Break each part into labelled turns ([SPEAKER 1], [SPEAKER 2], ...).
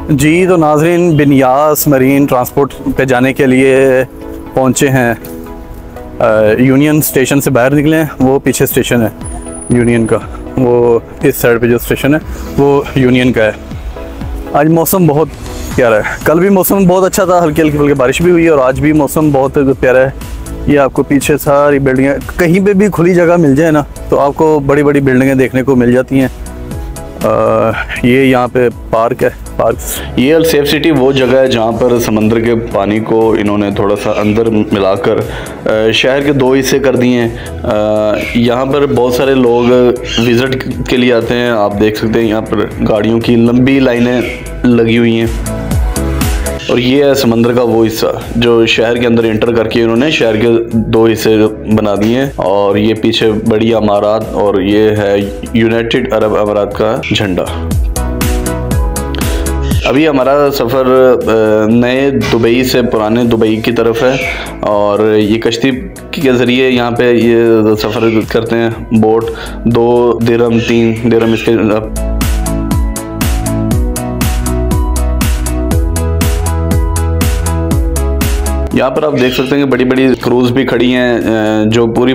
[SPEAKER 1] जी तो नाज़रीन, बिनियास marine transport पे जाने के लिए पहुँचे हैं। यूनियन स्टेशन से बाहर निकले हैं, वो पीछे स्टेशन है यूनियन का, वो इस साइड पे जो स्टेशन है वो यूनियन का है। आज मौसम बहुत प्यारा है, कल भी मौसम बहुत अच्छा था, हल्की हल्की बारिश भी हुई है और आज भी मौसम बहुत प्यारा है। ये आपको पीछे सारी बिल्डिंगें, कहीं पे भी खुली जगह मिल जाए ना तो आपको बड़ी बड़ी बिल्डिंगें देखने को मिल जाती हैं। ये यहाँ पे पार्क है।
[SPEAKER 2] ये अल सेफ सिटी वो जगह है जहाँ पर समंदर के पानी को इन्होंने थोड़ा सा अंदर मिलाकर शहर के दो हिस्से कर दिए हैं। यहाँ पर बहुत सारे लोग विज़िट के लिए आते हैं। आप देख सकते हैं यहाँ पर गाड़ियों की लंबी लाइनें लगी हुई हैं और ये है समंदर का वो हिस्सा जो शहर के अंदर एंटर करके इन्होंने शहर के दो हिस्से बना दिए हैं। और ये पीछे बड़ी इमारत और ये है यूनाइटेड अरब अमीरात का झंडा। अभी हमारा सफ़र नए दुबई से पुराने दुबई की तरफ है और ये कश्ती के ज़रिए यहाँ पे ये सफ़र करते हैं। बोट 2 दिरहम 3 दिरहम इसके यहाँ पर आप देख सकते हैं कि बड़ी बड़ी क्रूज़ भी खड़ी हैं जो पूरी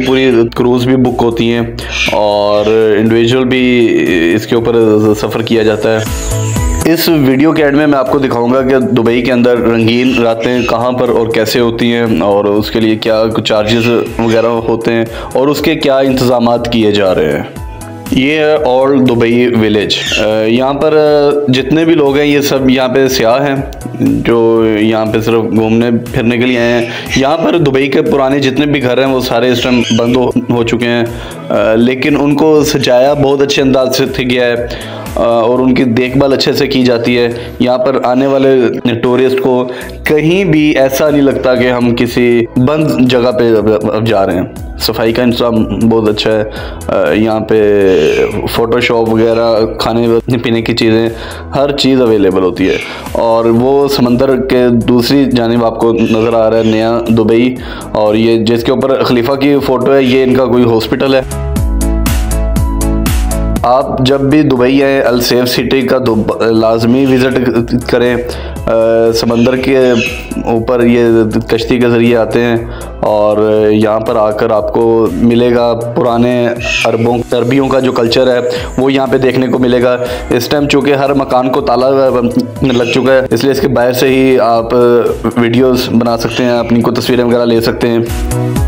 [SPEAKER 2] क्रूज़ भी बुक होती हैं और इंडिविजुअल भी इसके ऊपर सफ़र किया जाता है। इस वीडियो के एंड में मैं आपको दिखाऊंगा कि दुबई के अंदर रंगीन रातें कहाँ पर और कैसे होती हैं और उसके लिए क्या कुछ चार्जेस वगैरह होते हैं और उसके क्या इंतज़ामात किए जा रहे हैं। ये है ओल्ड दुबई विलेज। यहाँ पर जितने भी लोग हैं ये सब यहाँ पे सियाह हैं जो यहाँ पे सिर्फ घूमने फिरने के लिए आए हैं। यहाँ पर दुबई के पुराने जितने भी घर हैं वो सारे इस टाइम बंद हो चुके हैं, लेकिन उनको सजाया बहुत अच्छे अंदाज से गया है और उनकी देखभाल अच्छे से की जाती है। यहाँ पर आने वाले टूरिस्ट को कहीं भी ऐसा नहीं लगता कि हम किसी बंद जगह पे अब जा रहे हैं। सफाई का इंतजाम बहुत अच्छा है। यहाँ पे फ़ोटोशॉप वगैरह, खाने पीने की चीज़ें, हर चीज़ अवेलेबल होती है। और वो समंदर के दूसरी जानिब आपको नज़र आ रहा है नया दुबई और ये जिसके ऊपर खलीफा की फ़ोटो है, ये इनका कोई हॉस्पिटल है। आप जब भी दुबई आए अल सेफ सिटी का लाजमी विज़िट करें। समंदर के ऊपर ये कश्ती के ज़रिए आते हैं और यहाँ पर आकर आपको मिलेगा पुराने अरबियों का जो कल्चर है वो यहाँ पे देखने को मिलेगा। इस टाइम चूँकि हर मकान को ताला लग चुका है, इसलिए इसके बाहर से ही आप वीडियोस बना सकते हैं, अपनी को तस्वीरें वगैरह ले सकते हैं।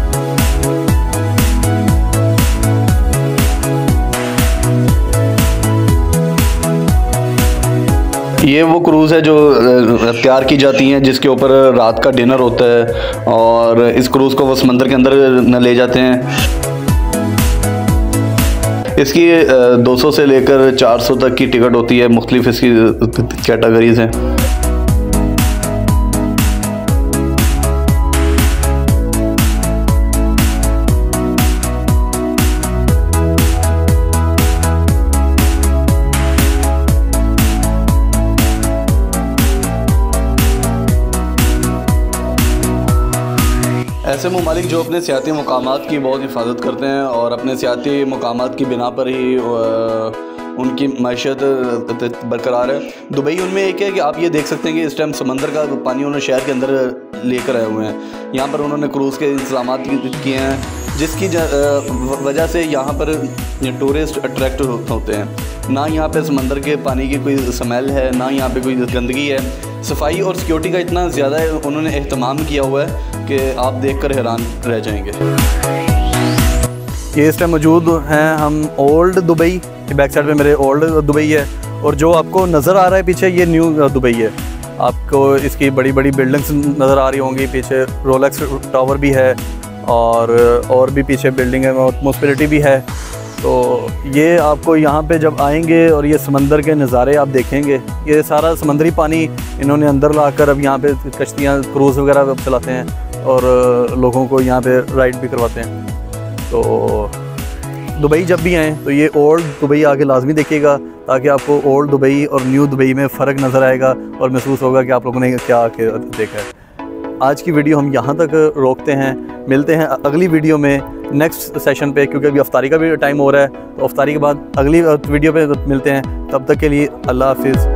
[SPEAKER 2] ये वो क्रूज़ है जो तैयार की जाती हैं जिसके ऊपर रात का डिनर होता है और इस क्रूज़ को वो समंदर के अंदर न ले जाते हैं। इसकी 200 से लेकर 400 तक की टिकट होती है, मुख्तलिफ इसकी कैटेगरीज हैं। ऐसे ममालिक जो अपने सियाती मकामात की बहुत हिफाजत करते हैं और अपने सियाती मकामात की बिना पर ही उनकी मैशत बरकरार है। दुबई उनमें एक है कि आप ये देख सकते हैं कि इस टाइम समंदर का पानी उन्होंने शहर के अंदर लेकर आए हुए हैं। यहाँ पर उन्होंने क्रूज़ के इंतजाम किए हैं जिसकी वजह से यहाँ पर टूरिस्ट अट्रैक्ट होते हैं। ना यहाँ पे समंदर के पानी की कोई स्मेल है, ना यहाँ पे कोई गंदगी है। सफाई और सिक्योरिटी का इतना ज़्यादा उन्होंने एहतमाम किया हुआ है कि आप देखकर हैरान रह जाएंगे।
[SPEAKER 1] ये इस टाइम मौजूद हैं हम ओल्ड दुबई, बैक साइड पे मेरे ओल्ड दुबई है और जो आपको नज़र आ रहा है पीछे ये न्यू दुबई है। आपको इसकी बड़ी बड़ी बिल्डिंग्स नज़र आ रही होंगी, पीछे रोलेक्स टावर भी है और भी पीछे बिल्डिंग है, मॉस्पिलिटी भी है। तो ये आपको यहाँ पे जब आएंगे और ये समंदर के नज़ारे आप देखेंगे, ये सारा समंदरी पानी इन्होंने अंदर लाकर अब यहाँ पे कश्तियाँ क्रूज़ वगैरह चलाते हैं और लोगों को यहाँ पे राइड भी करवाते हैं। तो दुबई जब भी आएँ तो ये ओल्ड दुबई आके लाजमी देखिएगा ताकि आपको ओल्ड दुबई और न्यू दुबई में फ़र्क नज़र आएगा और महसूस होगा कि आप लोगों ने क्या आके देखा है। आज की वीडियो हम यहाँ तक रोकते हैं, मिलते हैं अगली वीडियो में नेक्स्ट सेशन पे, क्योंकि अभी अफ्तारी का भी टाइम हो रहा है। तो अफ्तारी के बाद अगली वीडियो पे मिलते हैं। तब तक के लिए अल्लाह हाफिज़।